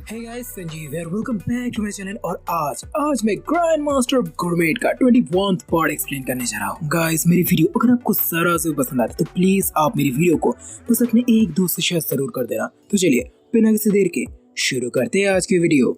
हे guys, Sanjeev है। Welcome back to my channel. और आज मैं ग्रैंड मास्टर गुरमेट का 21th पार्ट एक्सप्लेन करने जा रहा हूँ। गाइस, मेरी वीडियो अगर आपको जरा से पसंद आती है तो प्लीज आप मेरी वीडियो को बस अपने एक दोस्त से शेयर जरूर कर देना। तो चलिए बिना किसी देर के शुरू करते हैं आज की वीडियो।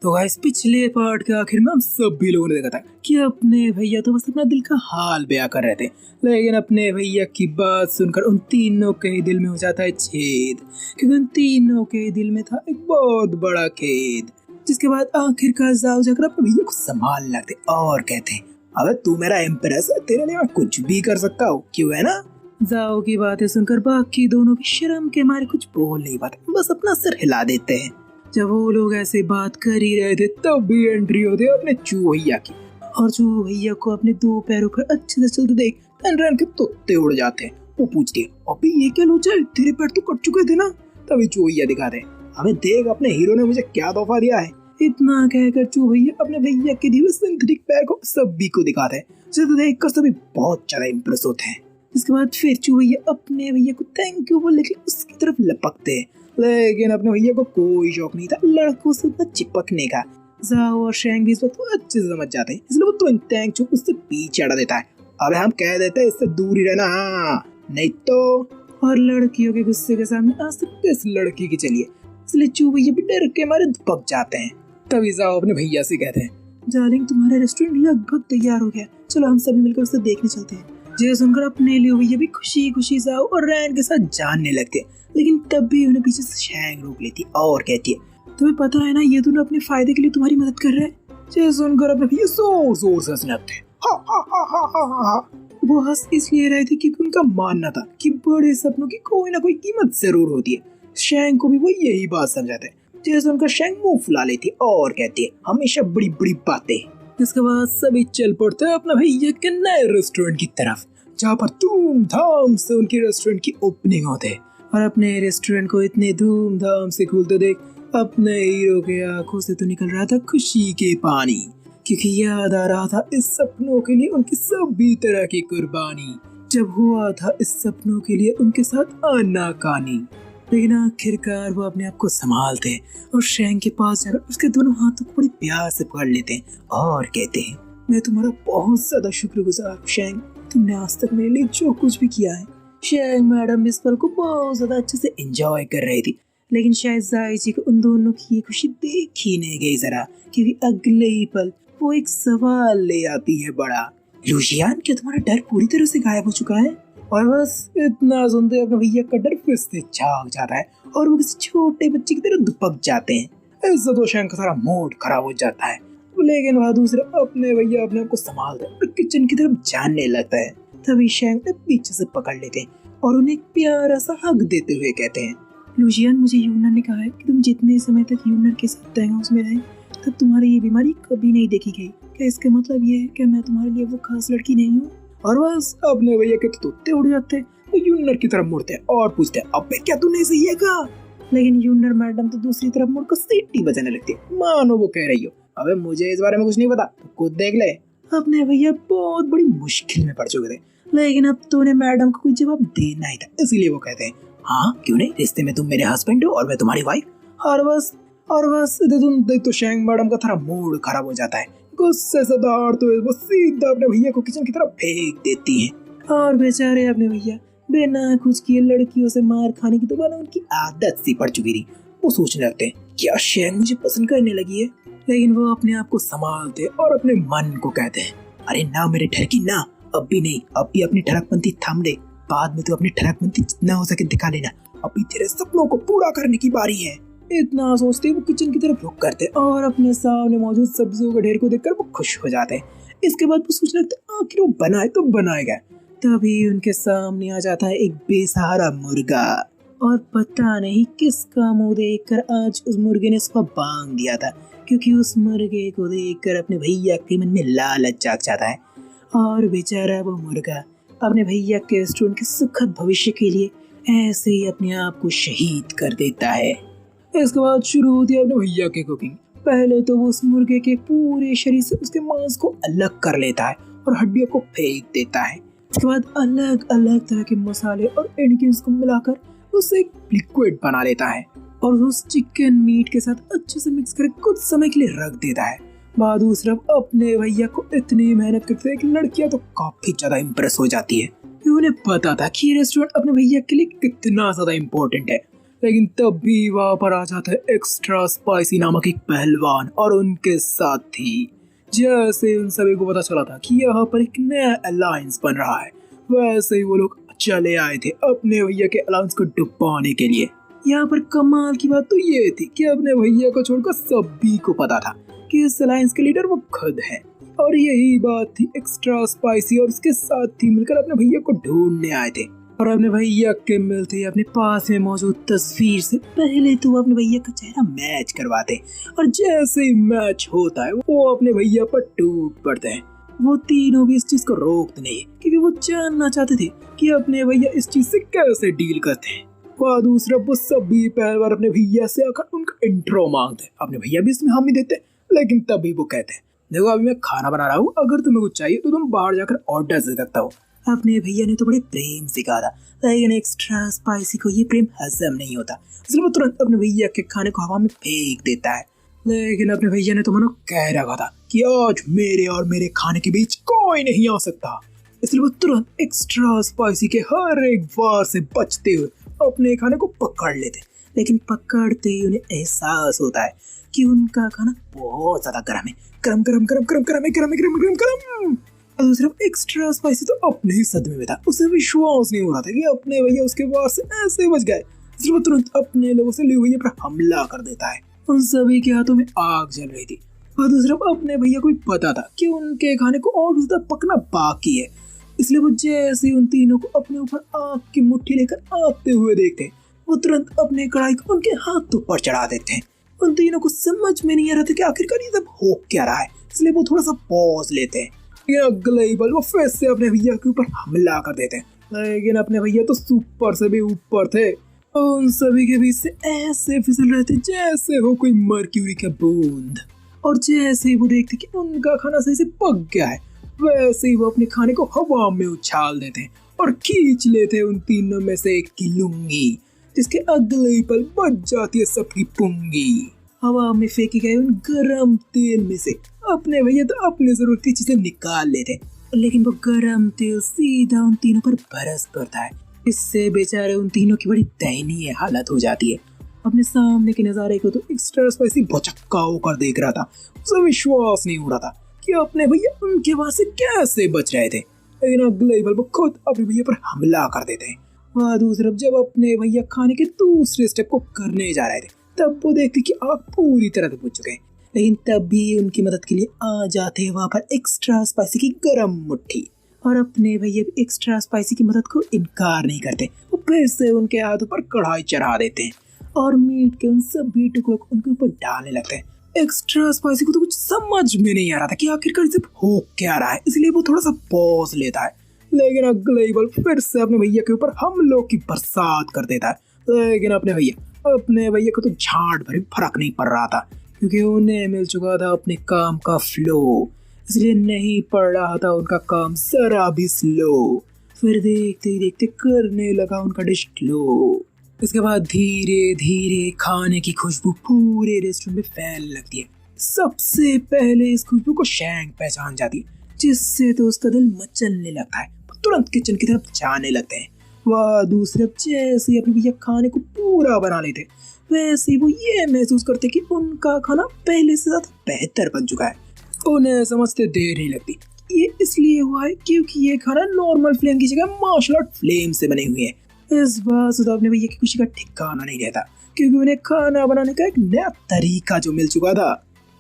तो गाइस, पिछले पार्ट के आखिर में हम सभी लोगों ने देखा था कि अपने भैया तो बस अपना दिल का हाल बयां कर रहे थे, लेकिन अपने भैया की बात सुनकर उन तीनों के दिल में हो जाता है छेद, क्योंकि उन तीनों के दिल में था एक बहुत बड़ा खेद। जिसके बाद आखिरकार जाओ जाकर अपने भैया को संभाल लगते और कहते, अबे तू मेरा एम्प्रेस है, तेरे लिए मैं कुछ भी कर सकता हूँ, क्यों है ना। जाओ की बातें सुनकर बाकी दोनों भी शर्म के मारे कुछ बोल नहीं पाते, बस अपना सिर हिला देते हैं। जब वो लोग ऐसे बात कर ही रहे थे तब भी एंट्री होती है अपने चूहो भैया की। और चूहो भैया को अपने दो पैरों पर अच्छे से चलते देख रन के तोते उड़ जाते हैं। वो पूछते हैं, अबे ये क्या लोचा है, तेरे पैर तो कट चुके थे ना। तभी चूहो भैया दिखाते हैं, अबे देख अपने हीरो ने मुझे क्या तोहफा दिया है। इतना कहकर चूहो भैया अपने भैया के दिए सिंथेटिक पैर को सभी को दिखाते हैं, जिसे देखकर सभी बहुत ज्यादा इम्प्रेस होते हैं। इसके बाद फिर चूहो भैया अपने भैया को थैंक यू बोलने के लिए उसकी तरफ लपकते हैं, लेकिन अपने भैया को कोई शौक नहीं था लड़कों से उतना चिपकने का। जाओ और शैंग भी इस बात को अच्छे से समझ जाते हैं, इसलिए वो तुरंत टैंक चुप उससे पीछे हटा देता है। अबे हम कह देते हैं इससे दूर ही रहना, हाँ नहीं तो। और लड़कियों के गुस्से के सामने आज तक इस लड़की की चलिए, इसलिए चू भैया भी डर के मारे दुपक जाते हैं। तभी जाओ अपने भैया से कहते हैं, डार्लिंग तुम्हारा रेस्टोरेंट लगभग तैयार हो गया, चलो हम सभी मिलकर उसे देखने चलते हैं। ये सुनकर अपने लिए भैया भी खुशी खुशी जाओ और रैन के साथ जानने लगते, लेकिन तब भी उन्हें पीछे से शैंग रोक लेती और कहती है, तुम्हें पता है ना ये दोनों अपने फायदे के लिए तुम्हारी मदद कर रहे हैं। ये सुनकर अपने भैया जोर जोर से हंसने लगते। वो हंस इसलिए रहे थे क्योंकि उनका मानना था कि बड़े सपनों की कोई ना कोई कीमत जरूर होती है। शैंग को भी वो यही बात समझाते हैं। जैसे उनका शैंग मुंह फुला लेती और कहती है, हमेशा बड़ी बड़ी बातें। इसके बाद सभी चल पड़ते हैं अपने भैया के नए रेस्टोरेंट की तरफ, जहाँ पर धूमधाम से उनके रेस्टोरेंट की ओपनिंग होते है। और अपने रेस्टोरेंट को इतने धूमधाम से खुलते देख अपने हीरो के आंखों से तो निकल रहा था खुशी के पानी, क्योंकि याद आ रहा था इस सपनों के लिए उनकी सभी तरह की कुर्बानी, जब हुआ था इस सपनों के लिए उनके साथ आनाकानी। लेकिन आखिरकार वो अपने आप को संभालते और शैंग के पास जाकर उसके दोनों हाथों को बड़ी प्यार से पकड़ लेते हैं और कहते हैं, मैं तुम्हारा बहुत ज्यादा शुक्रगुजार हूँ शैंग, तुमने आज तक मेरे लिए जो कुछ भी किया है। शैंग मैडम इस पल को बहुत ज्यादा अच्छे से एंजॉय कर रही थी, लेकिन शायद जाई जी को उन दोनों की ये खुशी देख ही नहीं गई जरा, क्योंकि अगले ही पल वो एक सवाल ले आती है बड़ा, लुजियान क्या तुम्हारा डर पूरी तरह से गायब हो चुका है। और बस इतना सुनते अपने भैया का डर फिर से झाग जाता है और वो किसी छोटे बच्चे की तरह दुपक जाते हैं। इससे तो शैंग का सारा मूड खराब हो जाता है, लेकिन वहाँ दूसरे अपने भैया अपने आप को संभालते और किचन की तरफ जाने लगता है। तभी शैंग ने पीछे से पकड़ लेते हैं और उन्हें एक प्यारा सा हक देते हुए कहते हैं, लुजियान मुझे यूनर ने कहा है कि तुम जितने समय तक यूनर के साथ तय हाउस में रहे तब तुम्हारी ये बीमारी कभी नहीं देखी गई। क्या इसका मतलब ये है कि मैं तुम्हारे लिए वो खास लड़की नहीं हूँ। और बस अपने भैया के तोते उड़ जाते हैं, वो यूनर की तरफ मुड़ते हैं और पूछते हैं, अबे क्या तूने सही है कहा। लेकिन यूनर मैडम तो दूसरी तरफ मुड़कर सीटी बजाने लगती है, मानो वो कह रही हो, अबे मुझे इस बारे में कुछ नहीं पता, तो खुद देख ले। अपने भैया बहुत बड़ी मुश्किल में पड़ चुके थे, लेकिन अब तो उन्हें मैडम को कोई जवाब देना ही था, इसलिए वो कहते हैं, हाँ क्यों नहीं, रिश्ते में तुम मेरे हस्बैंड हो और मैं तुम्हारी वाइफ। और बस देख तो शैंग मैडम का थोड़ा मूड खराब हो जाता है, गुस्से से दौड़ते हुए वो सीधा अपने भैया को किचन की तरफ फेंक देती है। और बेचारे अपने भैया बिना कुछ किए लड़कियों से मार खाने की तो मानो उनकी आदत सी पड़ चुकी थी। वो सोचने लगते हैं, क्या शैंग मुझे पसंद करने लगी है। लेकिन वो अपने आप को संभालते और अपने मन को कहते हैं, अरे ना मेरे ठरकी ना, अब भी नहीं, अब भी अपनी ठरकपंथी थाम दे, बाद में तो अपनी ठरकपंथी जितना हो सके दिखा लेना, अभी तेरे सपनों को पूरा करने की बारी है। इतना सोचते वो किचन की तरफ रुक करते और अपने सामने मौजूद सब्जियों के ढेर को देखकर वो खुश हो जाते हैं। इसके बाद वो सोचने लगते, आखिर वो बनाए तो बनाएगा। तभी उनके सामने आ जाता है एक बेसहारा मुर्गा, और पता नहीं किसका मुंह देखकर आज उस मुर्गे ने उसको बांध दिया था, क्योंकि उस मुर्गे को देखकर अपने भैया के मन में लालच जाग जाता है और बेचारा वो मुर्गा अपने भैया के रेस्टोरेंट के सुखद भविष्य के लिए ऐसे ही अपने आप को शहीद कर देता है। इसके बाद शुरू होती है अपने भैया की कुकिंग। पहले तो वो उस मुर्गे के पूरे शरीर से उसके मांस को अलग कर लेता है और हड्डियों को फेंक देता है। इसके बाद अलग अलग तरह के मसाले और इंग्रेडिएंट्स को मिलाकर उसे एक लिक्विड बना लेता है और उस चिकन मीट के साथ अच्छे से मिक्स करके कुछ समय के लिए रख देता है। बाद दूसरा अपने भैया को इतनी मेहनत करते हैं कि लड़कियां तो काफी ज्यादा इम्प्रेस हो जाती है। उन्हें पता था कि ये रेस्टोरेंट अपने भैया के लिए कितना ज्यादा इम्पोर्टेंट है, लेकिन तब भी वहाँ पर आ जाता है एक्स्ट्रा स्पाइसी नामक एक पहलवान और उनके साथी। जैसे उन सभी को पता चला था कि यहाँ पर एक नया अलायंस बन रहा है, वैसे ही वो लोग चले आए थे अपने भैया के अलायंस को डुबाने के लिए। यहाँ पर कमाल की बात तो ये थी कि अपने भैया को छोड़कर सभी को पता था कि इस अलायंस के लीडर वो खुद है, और यही बात थी एक्स्ट्रा स्पाइसी और उसके साथी मिलकर अपने भैया को ढूंढने आए थे। और अपने भैया के मिलते ही अपने पास में मौजूद तस्वीर से पहले तो वो अपने भैया का चेहरा मैच करवाते, और जैसे ही मैच होता है वो अपने भैया पर टूट पड़ते हैं। वो तीनों भी इस चीज को रोकते नहीं क्योंकि वो जानना चाहते थे कि अपने भैया इस चीज से कैसे डील करते हैं। और दूसरा वो सभी पहलवान अपने भैया से आकर उनका इंट्रो मांगते। अपने भैया भी इसमें हामी देते, लेकिन तभी वो कहते हैं देखो अभी मैं खाना बना रहा हूँ, अगर तुम्हें कुछ चाहिए तो तुम बाहर जाकर ऑर्डर दे सकता हो। अपने भैया ने तो बड़े प्रेम से कहा था, लेकिन एक्स्ट्रा स्पाइसी को ये प्रेम हजम नहीं होता, इसलिए वो तुरंत अपने भैया के खाने को हवा में फेंक देता है। लेकिन अपने भैया ने तो मनो कह रखा था कि आज मेरे और मेरे खाने के बीच कोई नहीं आ सकता, इसलिए वो तुरंत एक्स्ट्रा स्पाइसी के हर एक वार से बचते हुए अपने खाने को पकड़ लेते। लेकिन पकड़ते ही उन्हें एहसास होता है कि उनका खाना बहुत ज्यादा गर्म है, गरम गरम गरम गरम गरम गरम गरम गरम गरम। और दूसरा एक्स्ट्रा स्पाइसी तो अपने ही सदमे में था, उसे विश्वास नहीं हो रहा था कि अपने भैया उसके वार से ऐसे बच गए। इसलिए वो तुरंत अपने लोगों से लियू भैया पर हमला कर देता है। उन सभी के हाथों में आग जल रही थी, और दूसरा अपने भैया को भी पता था कि उनके खाने को और ज्यादा पकना बाकी है, इसलिए वो जैसे उन तीनों को अपने ऊपर आग की मुट्ठी लेकर आते हुए देखते वो तुरंत अपने कढ़ाई को उनके हाथों पर चढ़ा देते हैं। उन तीनों को समझ में नहीं आ रहा था कि आखिरकार ये सब हो क्या रहा है, इसलिए वो थोड़ा सा पॉज लेते हैं। लेकिन अगले ही पल वो फिर से अपने भैया के ऊपर हमला कर देते हैं। लेकिन अपने भैया तो सुपर से भी ऊपर थे, उन सभी के बीच से ऐसे फिसल रहे थे जैसे हो कोई मर्क्यूरी का बूंद। और जैसे ही वो देखते कि उनका खाना सही से पक गया है, वैसे ही वो अपने खाने को हवा में उछाल देते हैं और खींच लेते हैं उन तीनों में से एक की लुंगी, जिसके अगले ही पल बच जाती है सबकी पुंगी। हवा में फेंके गए उन गरम तेल में से अपने भैया तो अपनी जरूरत की चीजें निकाल लेते, लेकिन वो गरम तेल सीधा उन तीनों पर बरस पड़ता है। इससे बेचारे उन तीनों की बड़ी दयनीय हालत हो जाती है। अपने सामने के नजारे को तो एक्स्ट्रा स्पाइसी भौचक्का होकर देख रहा था, उसे विश्वास नहीं हो रहा था कि अपने भैया उनके वहां से कैसे बच रहे थे। लेकिन अगले ही पल वो खुद अपने भैया पर हमला कर देते हैं। वहाँ दूसरी तरफ जब अपने भैया खाने के दूसरे स्टेप को करने जा रहे थे, तब वो देखते कि आग पूरी तरह से बुझ चुके हैं। लेकिन तब भी उनकी मदद के लिए आ जाते हैं वहाँ पर एक्स्ट्रा स्पाइसी की गरम मुट्ठी, और अपने भैया भी एक्स्ट्रा स्पाइसी की मदद को इनकार नहीं करते। वो फिर से उनके हाथों पर कढ़ाई चढ़ा देते हैं और मीट के उन सभी टुकड़ों को उनके ऊपर डालने लगते हैं। एक्स्ट्रा स्पाइसी को तो कुछ समझ में नहीं आ रहा था कि आखिरकार सिर्फ हो क्या रहा है, इसलिए वो थोड़ा सा पॉज लेता है। लेकिन अगले ही पल फिर से अपने भैया के ऊपर हमलों की बरसात कर देता है। लेकिन अपने भैया को तो झाड़ भर फर्क नहीं पड़ रहा था, क्योंकि उन्हें मिल चुका था अपने काम का फ्लो, इसलिए नहीं पड़ रहा था उनका काम जरा भी स्लो। फिर देखते ही देखते करने लगा उनका डिश ग्लो। इसके बाद धीरे धीरे खाने की खुशबू पूरे रेस्टोरेंट में फैलने लगती है। सबसे पहले इस खुशबू को शैंक पहचान जाती है, जिससे तो उसका दिल मचलने लगता है। तुरंत किचन की तरफ जाने लगते हैं। वह दूसरे जैसे अपने भैया खाने को पूरा बना लेते, वैसे वो ये महसूस करते कि उनका खाना पहले से ज्यादा बेहतर बन चुका है। उन्हें समझते देर नहीं लगती। ये इसलिए हुआ है क्योंकि ये खाना नॉर्मल फ्लेम की जगह मार्शल आर्ट फ्लेम से बने हुए है। इस बात से तो अपने भैया की खुशी का ठिकाना नहीं रहता, क्योंकि उन्हें खाना बनाने का एक नया तरीका जो मिल चुका था।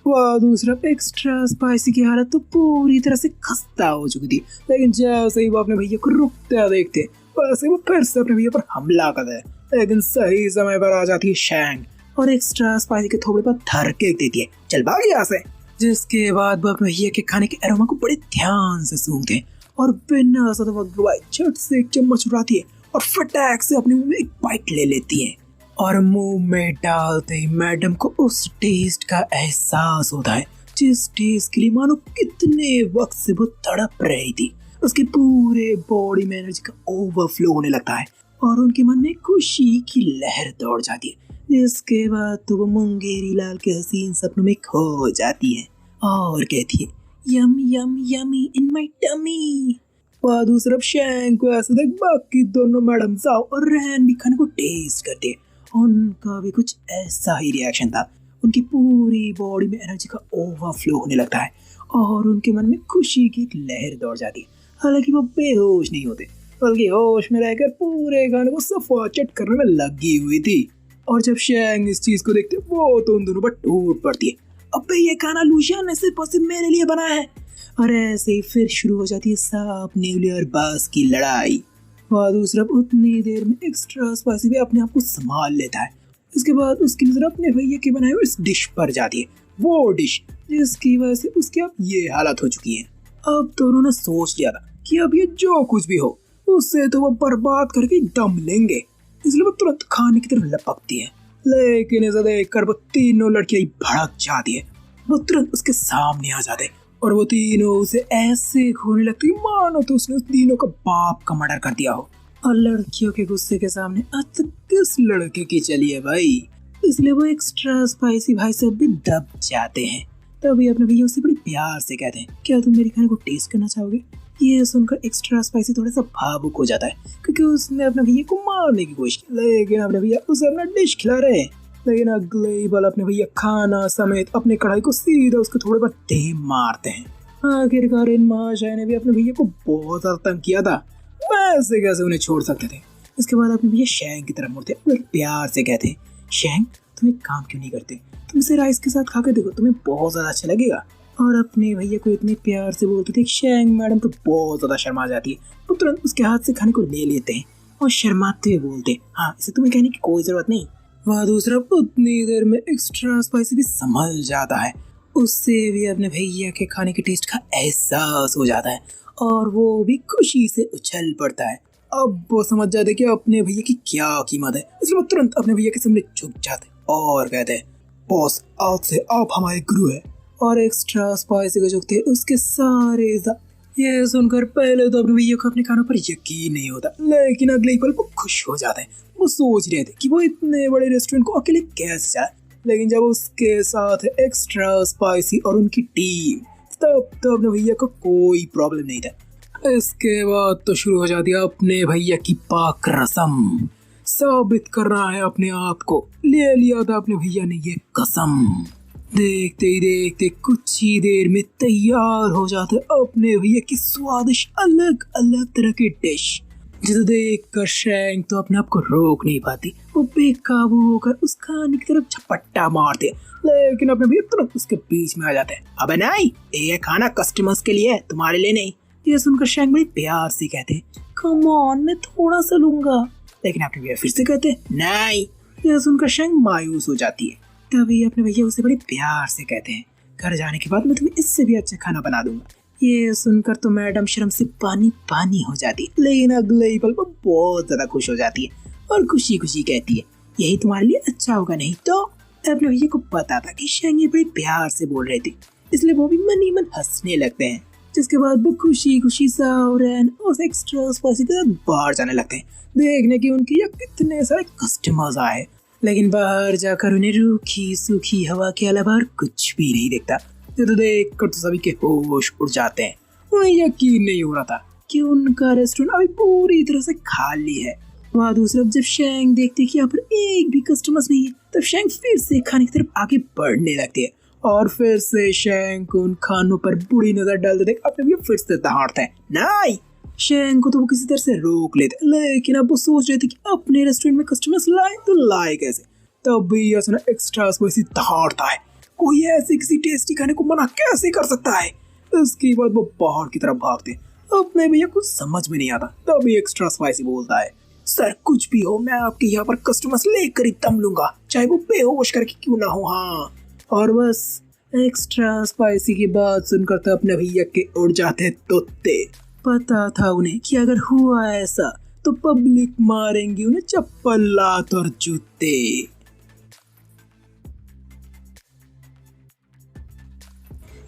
वह दूसरा एक्स्ट्रा स्पाइसी की हालत तो पूरी तरह से खस्ता हो चुकी थी। लेकिन जैसे ही वो अपने भैया को रुकते देखते, वैसे वो फिर से अपने भैया पर हमला कर दे। लेकिन सही समय पर आ जाती है शैंक और एक्स्ट्रा स्पाइसी के थोड़े पर धर के देती है, चल भाग यहाँ से। जिसके बाद वो अपने भैया के खाने के अरोमा को बड़े ध्यान से सूंघते हैं और बिना ज्यादा वक्त गवाए झट से एक चम्मच उठाती है और फटाक से अपने मुंह में एक बाइट ले लेती है। और मुंह में डालते ही मैडम को उस टेस्ट का एहसास होता है जिस टेस्ट के लिए मानो कितने वक्त से वो तड़प रही थी। उसके पूरे बॉडी में एनर्जी का ओवरफ्लो होने लगता है और उनके मन में खुशी की लहर दौड़ जाती है। जिसके बाद तो वो मुंगेरी लाल के हसीन सपनों में खो जाती है और कहती है यम यम यमी इन माय टमी। वहाँ दूसरी तरफ शैंक को ऐसे देख बाकी दोनों मैडम जाओ और रैन भी खाने को टेस्ट करते हैं। उनका भी कुछ ऐसा ही रिएक्शन था। उनकी पूरी बॉडी में एनर्जी का ओवरफ्लो होने लगता है और उनके मन में खुशी की एक लहर दौड़ जाती है। हालांकि वो बेहोश नहीं होते बल्कि होश में रहकर पूरे खाने को सफाचट करने में लगी हुई थी। और जब शैंग इस चीज को देखते वो तो उन दोनों पर टूट पड़ती है, अबे ये खाना लुशियन ने सिर्फ और सिर्फ मेरे लिए बना है। और ऐसे ही फिर शुरू हो जाती है सांप नेवले और बास की लड़ाई। वहाँ दूसरा उतनी देर में एक्स्ट्रा स्पाइसी भी अपने आप को संभाल लेता है। इसके बाद उसकी नजर अपने भैया के बनाए हुए इस डिश पर जाती है, वो डिश जिसकी वजह से उसकी अब ये हालत हो चुकी है। अब तो उन्होंने सोच लिया था कि अब ये जो कुछ भी हो उससे तो वो बर्बाद करके दम लेंगे, इसलिए वो तुरंत खाने की तरफ लपकती है। लेकिन ऐसा देखकर वो तीनों लड़कियां भड़क जाती है। वो तुरंत उसके सामने आ जाते और वो तीनों उसे ऐसे घूरने लगती मानो तो उसने उस तीनों का बाप का मर्डर कर दिया हो। और लड़कियों के गुस्से के सामने आज तक किस लड़के की चली है भाई, इसलिए वो एक्स्ट्रा स्पाइसी भाई साहब भी दब जाते हैं। तभी अपने भैया उससे बड़ी प्यार से कहते हैं क्या तुम मेरे खाने को टेस्ट करना चाहोगे। ये सुनकर एक्स्ट्रा स्पाइसी थोड़ा सा भावुक हो जाता है क्योंकि उसने अपने भैया को मारने की कोशिश की, लेकिन अपने भैया उसे अपना डिश खिला रहे हैं। लेकिन अगले ही पल अपने भैया खाना समेत अपने कढ़ाई को सीधा उसके थोड़े पर दे मारते हैं। आखिरकार इन महाशय ने भी अपने भैया को बहुत ज्यादा तंग किया था, वैसे कैसे उन्हें छोड़ सकते थे। इसके बाद अपने भैया शैंक की तरफ मुड़ते और प्यार से कहते हैं शैंक तुम एक काम क्यों नहीं करते, तुम इसे राइस के साथ खा के देखो, तुम्हें बहुत ज्यादा अच्छा लगेगा। और अपने भैया को इतने प्यार से बोलते थे शैंक मैडम तो बहुत ज्यादा शर्मा जाती है। वो तुरंत उसके हाथ से खाने को ले लेते हैं और शर्माते हुए बोलते हाँ इसे तुम्हें कहने की कोई जरूरत नहीं। वह दूसरा उतनी देर में एक्स्ट्रा स्पाइसी भी संभल जाता है, उससे भी अपने भैया के खाने के टेस्ट का एहसास हो जाता है और वो भी खुशी से उछल पड़ता है। अब वो समझ जाते कि अपने भैया की क्या कीमत है, इसलिए वो तुरंत अपने भैया के सामने झुक जाते और कहते हैं बॉस आज से आप हमारे गुरु है। और एक्स्ट्रा स्पाइसी को झुकते उसके सारे ये सुनकर पहले तो अपने भैया को अपने खानों पर यकीन नहीं होता, लेकिन अगले ही पल वो खुश हो जाते हैं। वो सोच रहे थे कि वो इतने बड़े रेस्टोरेंट को अकेले कैसे जाए, लेकिन जब उसके साथ एक्स्ट्रा स्पाइसी और उनकी टीम तब तो अपने भैया को कोई प्रॉब्लम नहीं था। इसके बाद तो शुरू हो जाती है अपने भैया की पाक रस्म, साबित करना है अपने आप को, ले लिया था अपने भैया ने ये कसम। देखते ही देखते कुछ ही देर में तैयार हो जाते अपने भैया की स्वादिष्ट अलग अलग तरह की डिश, जिसे देखकर शैंक तो अपने आप को रोक नहीं पाती। वो बेकाबू होकर उस खाने की तरफ झपट्टा मारते, लेकिन अपने भैया तुरंत उसके बीच में आ जाते हैं। अबे नहीं, ये खाना कस्टमर्स के लिए है, तुम्हारे लिए नहीं। ये सुनकर शैंक बड़ी प्यार से कहते कम ऑन मैं थोड़ा सा लूंगा, लेकिन अपने भैया फिर से कहते नहीं। यह सुनकर शैंक मायूस हो जाती है। तभी अपने भैया उसे बड़े प्यार से कहते हैं घर जाने के बाद मैं तुम्हें इससे भी अच्छा खाना बना दूंगा। ये सुनकर तो मैडम शर्म से पानी पानी हो जाती, लेकिन अगले ही पल वो बहुत ज्यादा खुश हो जाती है और खुशी खुशी कहती है यही तुम्हारे लिए अच्छा होगा नहीं तो। अपने भैया को पता था कि शैंक ये बड़े प्यार से बोल रहे थे, इसलिए वो भी मन ही मन हंसने लगते हैं। जिसके बाद वो खुशी खुशी साउरन और एक्स्ट्रा स्पाइसी के साथ बाहर जाने लगते हैं, देखने की उनके यहाँ कितने सारे कस्टमर्स आए। लेकिन बाहर जाकर उन्हें रूखी सूखी हवा के अलावा और कुछ भी नहीं दिखता। तो देख कर तो सभी के होश उड़ जाते हैं। उन्हें यकीन नहीं हो रहा था कि उनका रेस्टोरेंट अभी पूरी तरह से खाली है। वहाँ दूसरा जब शैंक देखते कि यहाँ पर एक भी कस्टमर्स नहीं है, तब शैंक फिर से खाने की तरफ आगे बढ़ने लगते हैं और फिर से शैंक उन खानों पर बुरी नजर डालते देख अपने भी फिर से दहाड़ते हैं नहीं। शैंक को तो वो किसी तरह से रोक लेते, लेकिन अब वो सोच रहे थे कि अपने रेस्टोरेंट में कस्टमर्स लाए तो लाए कैसे। तब भी एक्स्ट्रा स्पाइसी दहाड़ता है, कोई ऐसे किसी टेस्टी खाने को मना कैसे कर सकता है। इसके बाद वो बाहर की तरफ भागते, अपने भैया कुछ समझ में नहीं आता। तभी एक्स्ट्रा स्पाइसी बोलता है सर कुछ भी हो मैं आपके यहाँ पर कस्टमर्स लेकर ही दम लूंगा, चाहे वो बेहोश करके क्यों ना हो। हाँ और बस एक्स्ट्रा स्पाइसी की बात सुनकर तो अपने भैया के उड़ जाते तोते। पता था उन्हें कि अगर हुआ ऐसा तो पब्लिक मारेंगी उन्हें चप्पल लात और जूते।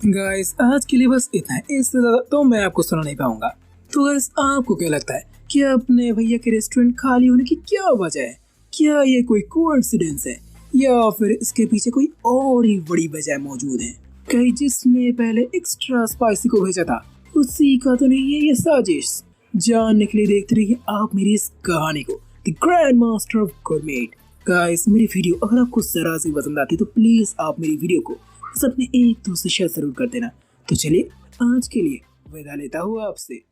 गाइस आज के लिए बस इतना है, इससे ज्यादा तो मैं आपको सुना नहीं पाऊंगा। तो गाइस आपको क्या लगता है कि अपने भैया के रेस्टोरेंट खाली होने की क्या वजह है? क्या ये कोई कोइंसिडेंस है या फिर इसके पीछे कोई और ही बड़ी वजह मौजूद है? कहीं जिसने पहले एक्स्ट्रा स्पाइसी को भेजा था उसी का तो नहीं है ये साजिश? जानने के लिए देखते रहिए आप मेरी इस कहानी को, the grand master of gourmet. Guys मेरी वीडियो अगर आपको जरा सी पसंद आती तो प्लीज आप मेरी वीडियो को बस अपने एक दोस्त से शेयर जरूर कर देना। तो चलिए आज के लिए विदा लेता हूँ आपसे।